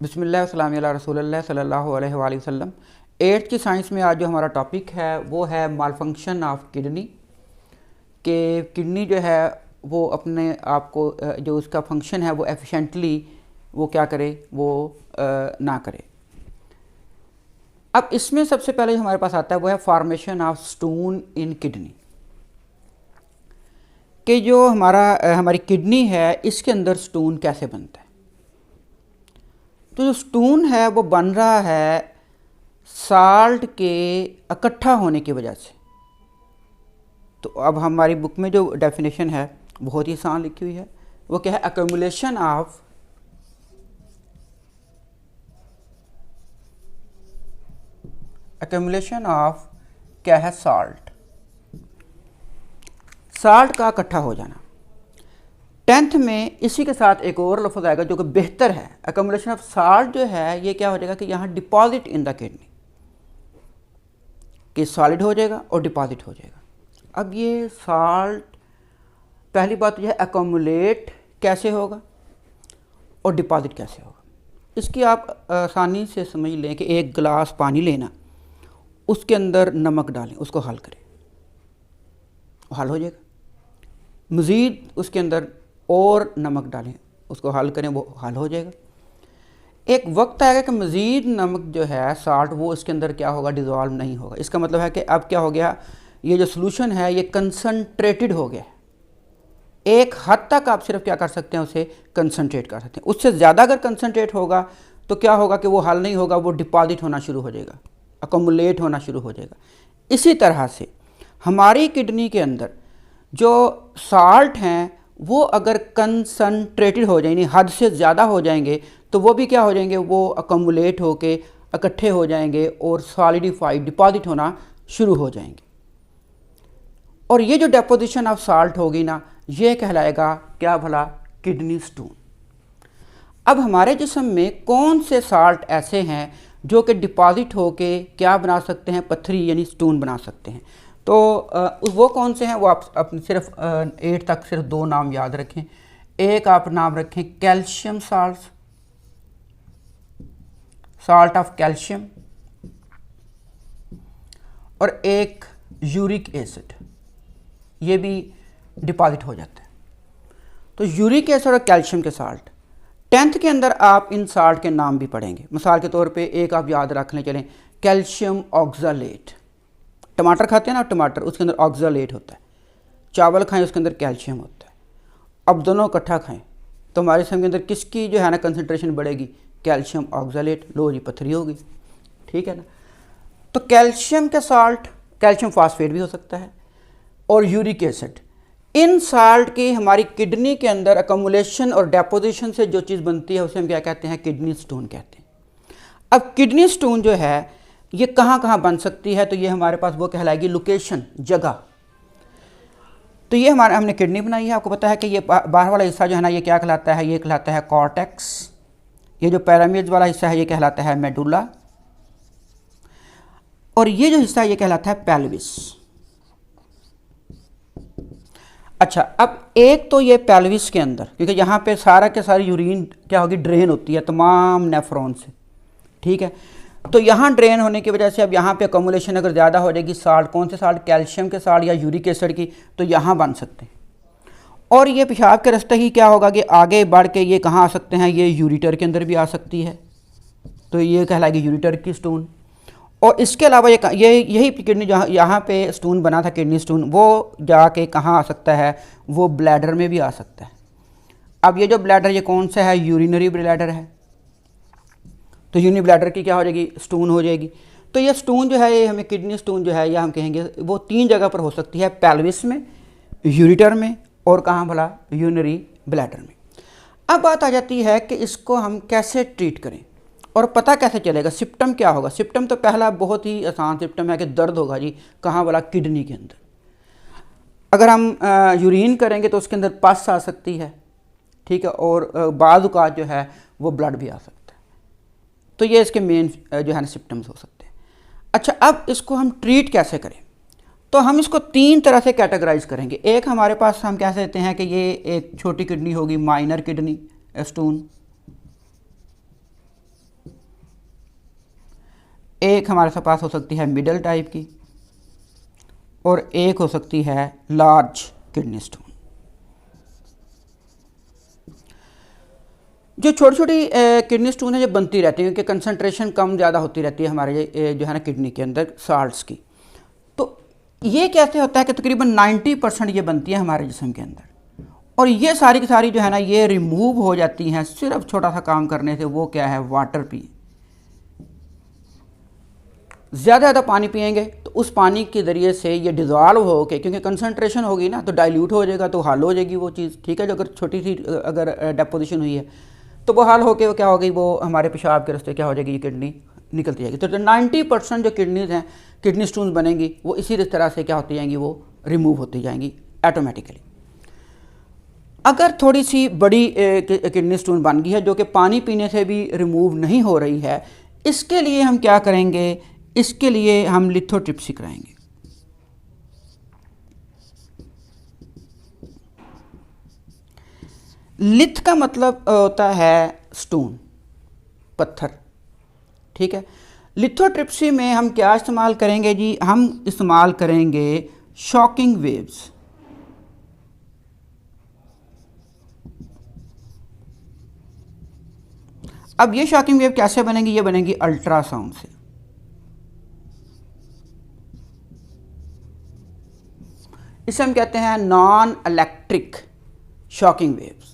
बिस्मिल्लाह वस्सलामु अला रसूलिल्लाह सल्लल्लाहु अलैहि वसल्लम। 8th की साइंस में आज जो हमारा टॉपिक है वो है मालफंक्शन ऑफ किडनी। कि किडनी जो है वो अपने आप को जो उसका फंक्शन है वो एफिशिएंटली वो क्या करे, वो ना करे। अब इसमें सबसे पहले जो हमारे पास आता है वो है formation of stone in kidney. कि जो हमारी किडनी है इसके अंदर स्टोन कैसे बनता है। तो जो स्टोन है वो बन रहा है साल्ट के इकट्ठा होने की वजह से। तो अब हमारी बुक में जो डेफिनेशन है बहुत ही आसान लिखी हुई है, वो क्या है, अक्यूमुलेशन ऑफ क्या है, साल्ट का इकट्ठा हो जाना। 10th में इसी के साथ एक और लफ्ज़ आएगा जो कि बेहतर है। अक्यूमुलेशन ऑफ साल्ट जो है ये क्या हो जाएगा कि यहाँ डिपॉजिट इन द किडनी, कि सॉलिड हो जाएगा और डिपॉजिट हो जाएगा। अब ये साल्ट, पहली बात तो यह है अक्यूमुलेट कैसे होगा और डिपॉजिट कैसे होगा। इसकी आप आसानी से समझ लें कि एक गिलास पानी लेना, उसके अंदर नमक डालें, उसको हल करें, हल हो जाएगा। मज़ीद उसके अंदर और नमक डालें, उसको हल करें, वो हल हो जाएगा। एक वक्त आएगा कि मज़ीद नमक जो है साल्ट वो इसके अंदर क्या होगा, डिज़ोल्व नहीं होगा। इसका मतलब है कि अब क्या हो गया, ये जो सोल्यूशन है ये कंसनट्रेटेड हो गया। एक हद तक आप सिर्फ क्या कर सकते हैं, उसे कंसनट्रेट कर सकते हैं। उससे ज़्यादा अगर कंसनट्रेट होगा तो क्या होगा कि वो हल नहीं होगा, वो डिपॉजिट होना शुरू हो जाएगा, अकोमुलेट होना शुरू हो जाएगा। इसी तरह से हमारी किडनी के अंदर जो साल्ट हैं वो अगर कंसनट्रेटेड हो जाए, यानी हद से ज़्यादा हो जाएंगे, तो वो भी क्या हो जाएंगे, वो अकोमुलेट होके इकट्ठे हो जाएंगे और सॉलिडिफाइड डिपॉजिट होना शुरू हो जाएंगे। और ये जो डेपोजिशन ऑफ साल्ट होगी ना, ये कहलाएगा क्या भला, किडनी स्टोन। अब हमारे जिस्म में कौन से साल्ट ऐसे हैं जो कि डिपॉजिट होके क्या बना सकते हैं, पत्थरी यानी स्टोन बना सकते हैं। तो वो कौन से हैं वो आप अपने सिर्फ 8 तक सिर्फ 2 नाम याद रखें। एक आप नाम रखें कैल्शियम साल्ट ऑफ कैल्शियम, और एक यूरिक एसिड, ये भी डिपॉजिट हो जाता है। तो यूरिक एसिड और कैल्शियम के साल्ट 10th के अंदर आप इन साल्ट के नाम भी पढ़ेंगे। मिसाल के तौर पे एक आप याद रख लें, चलें, कैल्शियम ऑक्सालेट। टमाटर खाते हैं ना, टमाटर, उसके अंदर ऑक्सालेट होता है। चावल खाएं, उसके अंदर कैल्शियम होता है। अब दोनों इकट्ठा खाएं तो हमारे जिस्म के अंदर किसकी जो है ना कंसनट्रेशन बढ़ेगी, कैल्शियम ऑक्सालेट, लो जी पथरी होगी, ठीक है ना। तो कैल्शियम के साल्ट, कैल्शियम फास्फेट भी हो सकता है, और यूरिक एसिड, इन साल्ट की हमारी किडनी के अंदर अकोमुलेशन और डेपोजिशन से जो चीज़ बनती है उसे हम क्या कहते हैं, किडनी स्टोन कहते हैं। अब किडनी स्टोन जो है ये कहाँ कहाँ बन सकती है, तो ये हमारे पास वो कहलाएगी लोकेशन, जगह। तो ये हमने किडनी बनाई है। आपको पता है कि ये बाहर वाला हिस्सा जो है ना ये क्या कहलाता है, ये कहलाता है कॉर्टेक्स। ये जो पैरामिड वाला हिस्सा है ये कहलाता है मेडुला, और ये जो हिस्सा ये कहलाता है पेल्विस। अच्छा, अब एक तो ये पेल्विस के अंदर, क्योंकि यहाँ पे सारा के सारी यूरिन क्या होगी, ड्रेन होती है तमाम नेफ्रॉन से, ठीक है। तो यहाँ ड्रेन होने की वजह से अब यहाँ पे अकोमुलेशन अगर ज़्यादा हो जाएगी साल्ट, कौन से साल्ट, कैल्शियम के साल्ट या यूरिक एसिड की, तो यहाँ बन सकते हैं। और ये पेशाब के रास्ते ही क्या होगा कि आगे बढ़ के ये कहाँ आ सकते हैं, ये यूरिटर के अंदर भी आ सकती है, तो ये कहलाएगी यूरिटर की स्टोन। और इसके अलावा यही किडनी जहाँ यहाँ पे स्टोन बना था, किडनी स्टोन, वो जाके कहाँ आ सकता है, वो ब्लैडर में भी आ सकता है। अब ये जो ब्लैडर ये कौन सा है, यूरिनरी ब्लैडर है, तो यूरिनरी ब्लैडर की क्या हो जाएगी, स्टोन हो जाएगी। तो ये स्टोन जो है, ये हमें किडनी स्टोन जो है, या हम कहेंगे वो 3 जगह पर हो सकती है, पेल्विस में, यूरिटर में, और कहाँ भला, यूरिनरी ब्लैडर में। अब बात आ जाती है कि इसको हम कैसे ट्रीट करें और पता कैसे चलेगा, सिम्पटम क्या होगा। सिम्पटम तो पहला बहुत ही आसान सिम्पटम है कि दर्द होगा जी, कहाँ भला, किडनी के अंदर। अगर हम यूरिन करेंगे तो उसके अंदर पस आ सकती है, ठीक है, और बाद औक़ात जो है वो ब्लड भी आ सकता है। तो ये इसके मेन जो है ना सिम्पटम्स हो सकते हैं। अच्छा, अब इसको हम ट्रीट कैसे करें, तो हम इसको 3 तरह से कैटेगराइज करेंगे। एक हमारे पास हम कह सकते हैं कि ये एक छोटी किडनी होगी, माइनर किडनी स्टोन, एक हमारे पास हो सकती है मिडल टाइप की और एक हो सकती है लार्ज किडनी स्टोन। जो छोटी छोटी किडनी स्टोन है जो बनती रहती है, क्योंकि कंसंट्रेशन कम ज़्यादा होती रहती है हमारे जो है ना किडनी के अंदर साल्ट्स की। तो ये कैसे होता है कि तकरीबन 90% ये बनती है हमारे जिस्म के अंदर, और ये सारी की सारी जो है ना ये रिमूव हो जाती हैं सिर्फ छोटा सा काम करने से। वो क्या है, वाटर पिए। ज़्यादा पानी पिएंगे तो उस पानी के ज़रिए से ये डिज़ोल्व हो के, क्योंकि कंसंट्रेशन होगी ना तो डाइल्यूट हो जाएगा, तो हल हो जाएगी वो चीज़, ठीक है। जो अगर छोटी सी अगर डेपोजिशन हुई है तो वो हल होके वो क्या होगी, वो हमारे पेशाब के रास्ते क्या हो जाएगी, ये किडनी निकलती जाएगी। तो 90% जो किडनीज हैं, किडनी स्टोन्स बनेंगी, वो इसी तरह से क्या होती जाएंगी, वो रिमूव होती जाएंगी ऑटोमेटिकली। अगर थोड़ी सी बड़ी किडनी स्टोन बन गई है जो कि पानी पीने से भी रिमूव नहीं हो रही है, इसके लिए हम क्या करेंगे, इसके लिए हम लिथोट्रिप्सी कराएंगे। लिथ का मतलब होता है स्टोन, पत्थर, ठीक है। लिथोट्रिप्सी में हम क्या इस्तेमाल करेंगे जी, हम इस्तेमाल करेंगे शॉकिंग वेव्स। अब ये शॉकिंग वेव कैसे बनेंगी, ये बनेंगी अल्ट्रासाउंड से। इसे हम कहते हैं नॉन इलेक्ट्रिक शॉकिंग वेव्स।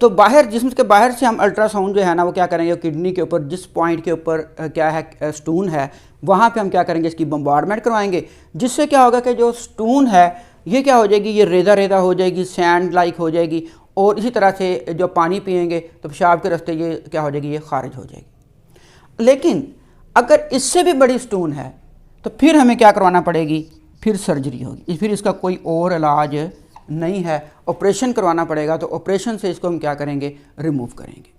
तो बाहर, जिस्म के बाहर से हम अल्ट्रासाउंड जो है ना वो क्या करेंगे, किडनी के ऊपर जिस पॉइंट के ऊपर क्या है स्टोन है, वहाँ पे हम क्या करेंगे, इसकी बम्बार्डमेंट करवाएंगे, जिससे क्या होगा कि जो स्टोन है ये क्या हो जाएगी, ये रेदा रेदा हो जाएगी, सैंड लाइक हो जाएगी, और इसी तरह से जो पानी पिएंगे तो पेशाब के रास्ते ये क्या हो जाएगी, ये खारिज हो जाएगी। लेकिन अगर इससे भी बड़ी स्टोन है तो फिर हमें क्या करवाना पड़ेगी, फिर सर्जरी होगी, फिर इसका कोई और इलाज नहीं है, ऑपरेशन करवाना पड़ेगा। तो ऑपरेशन से इसको हम क्या करेंगे, रिमूव करेंगे।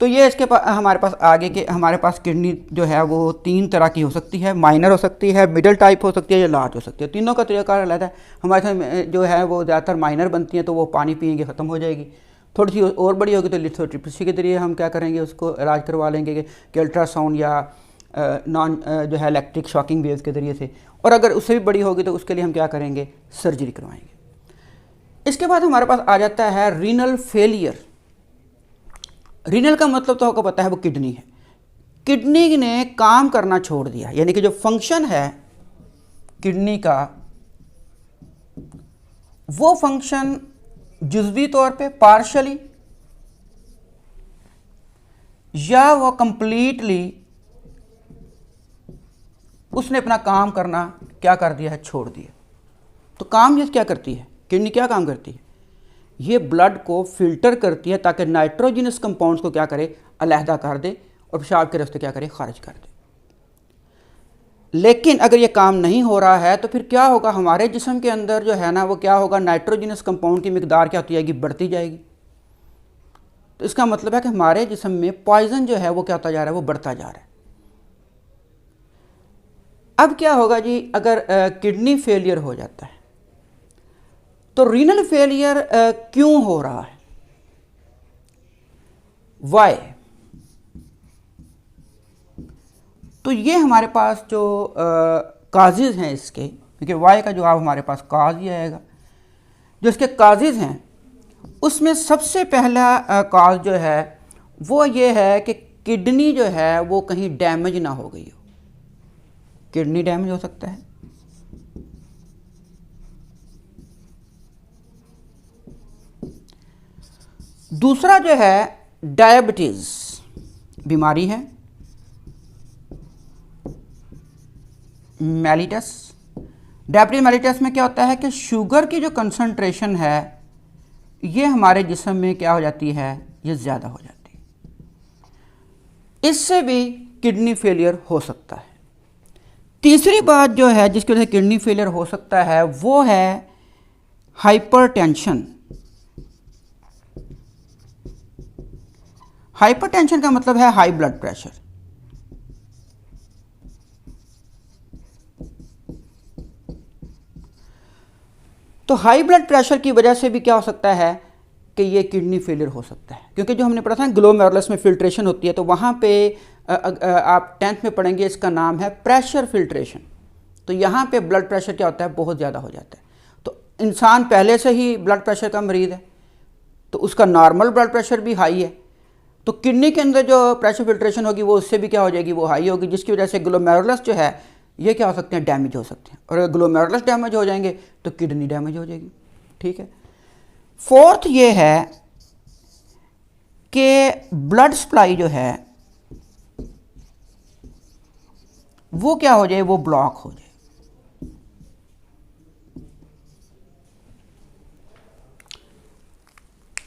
तो ये इसके पास हमारे पास आगे के हमारे पास किडनी जो है वो 3 तरह की हो सकती है, माइनर हो सकती है, मिडल टाइप हो सकती है, या लार्ज हो सकती है। तीनों का तरीका अलग है। हमारे साथ जो है वो ज़्यादातर माइनर बनती है, तो वो पानी पिएंगे ख़त्म हो जाएगी। थोड़ी सी और बड़ी होगी तो लिथोट्रिप्सी के जरिए हम क्या करेंगे, उसको इलाज करवा लेंगे कि अल्ट्रासाउंड या नॉन जो है इलेक्ट्रिक शॉकिंग वेव्स के ज़रिए से। और अगर उससे भी बड़ी होगी तो उसके लिए हम क्या करेंगे, सर्जरी करवाएंगे। इसके बाद हमारे पास आ जाता है रीनल फेलियर। रीनल का मतलब तो आपको पता है वो किडनी है। किडनी ने काम करना छोड़ दिया, यानी कि जो फंक्शन है किडनी का, वो फंक्शन जुज़वी तौर पे, पार्शली या वो कंप्लीटली उसने अपना काम करना क्या कर दिया है, छोड़ दिया। तो काम ये क्या करती है, किडनी क्या काम करती है, ये ब्लड को फिल्टर करती है ताकि नाइट्रोजनस कंपाउंड्स को क्या करे, अलहदा कर दे, और पेशाब के रास्ते क्या करे, खारिज कर दे। लेकिन अगर ये काम नहीं हो रहा है तो फिर क्या होगा, हमारे जिस्म के अंदर जो है ना वो क्या होगा, नाइट्रोजनस कंपाउंड की मिकदार क्या होती जाएगी, बढ़ती जाएगी। तो इसका मतलब है कि हमारे जिस्म में पॉइजन जो है वो क्या होता जा रहा है, वो बढ़ता जा रहा है। अब क्या होगा जी, अगर किडनी फेलियर हो जाता है तो रीनल फेलियर क्यों हो रहा है, वाई? तो ये हमारे पास जो काजेज़ हैं इसके, क्योंकि वाई का जवाब हमारे पास काज ही आएगा। जो इसके काजेज़ हैं उसमें सबसे पहला काज जो है वो ये है कि किडनी जो है वो कहीं डैमेज ना हो गई हो। किडनी डैमेज हो सकता है, दूसरा जो है डायबिटीज़ बीमारी है, मेलिटस। डायबिटीज मेलिटस में क्या होता है कि शुगर की जो कंसंट्रेशन है ये हमारे जिस्म में क्या हो जाती है, ये ज़्यादा हो जाती है। इससे भी किडनी फेलियर हो सकता है। तीसरी बात जो है जिसकी वजह से किडनी फेलियर हो सकता है वो है हाइपरटेंशन। हाइपरटेंशन का मतलब है हाई ब्लड प्रेशर। तो हाई ब्लड प्रेशर की वजह से भी क्या हो सकता है कि ये किडनी फेलियर हो सकता है, क्योंकि जो हमने पढ़ा था ग्लोमेरुलस में फिल्ट्रेशन होती है, तो वहाँ पे आप 10th में पढ़ेंगे, इसका नाम है प्रेशर फिल्ट्रेशन। तो यहाँ पे ब्लड प्रेशर क्या होता है, बहुत ज़्यादा हो जाता है। तो इंसान पहले से ही ब्लड प्रेशर का मरीज़ है, तो उसका नॉर्मल ब्लड प्रेशर भी हाई है, तो किडनी के अंदर जो प्रेशर फिल्ट्रेशन होगी वो उससे भी क्या हो जाएगी, वो हाई होगी, जिसकी वजह से ग्लोमेरुलस जो है ये क्या हो सकते हैं, डैमेज हो सकते हैं। और अगर ग्लोमेरुलस डैमेज हो जाएंगे तो किडनी डैमेज हो जाएगी। ठीक है। फोर्थ ये है कि ब्लड सप्लाई जो है वो क्या हो जाए, वो ब्लॉक हो जाए।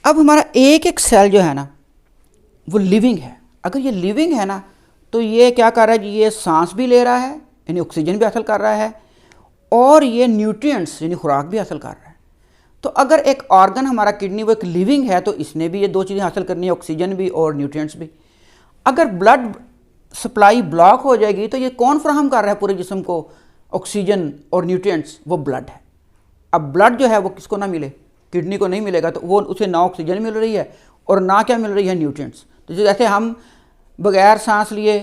अब हमारा एक एक सेल जो है ना वो लिविंग है। अगर ये लिविंग है ना तो ये क्या कर रहा है जी, ये सांस भी ले रहा है यानी ऑक्सीजन भी हासिल कर रहा है, और ये न्यूट्रिएंट्स यानी खुराक भी हासिल कर रहा है। तो अगर एक ऑर्गन हमारा किडनी वो एक लिविंग है तो इसने भी ये दो चीज़ें हासिल करनी है, ऑक्सीजन भी और न्यूट्रिएंट्स भी। अगर ब्लड सप्लाई ब्लॉक हो जाएगी तो ये कौन फराहम कर रहा है पूरे जिस्म को ऑक्सीजन और न्यूट्रिएंट्स, वो ब्लड है। अब ब्लड जो है वो किसको ना मिले, किडनी को नहीं मिलेगा, तो वो उसे ना ऑक्सीजन मिल रही है और ना क्या मिल रही है, न्यूट्रिएंट्स। तो जैसे हम बगैर सांस लिए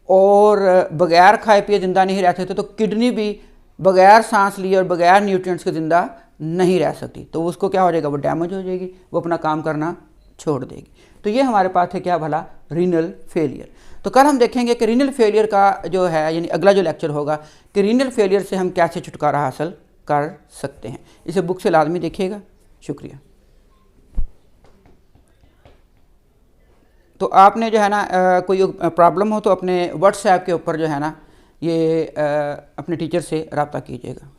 और बगैर खाए पिए ज़िंदा नहीं रह सकते, तो किडनी भी बगैर सांस लिए और बगैर न्यूट्रिएंट्स के ज़िंदा नहीं रह सकती। तो उसको क्या हो जाएगा, वो डैमेज हो जाएगी, वो अपना काम करना छोड़ देगी। तो ये हमारे पास है क्या भला, रीनल फेलियर। तो कल हम देखेंगे कि रीनल फेलियर का जो है यानी अगला जो लेक्चर होगा कि रीनल फेलियर से हम कैसे छुटकारा हासिल कर सकते हैं। इसे बुक से लाजमी देखिएगा। शुक्रिया। तो आपने जो है ना कोई प्रॉब्लम हो तो अपने व्हाट्सएप के ऊपर जो है ना ये अपने टीचर से रब्ता कीजिएगा।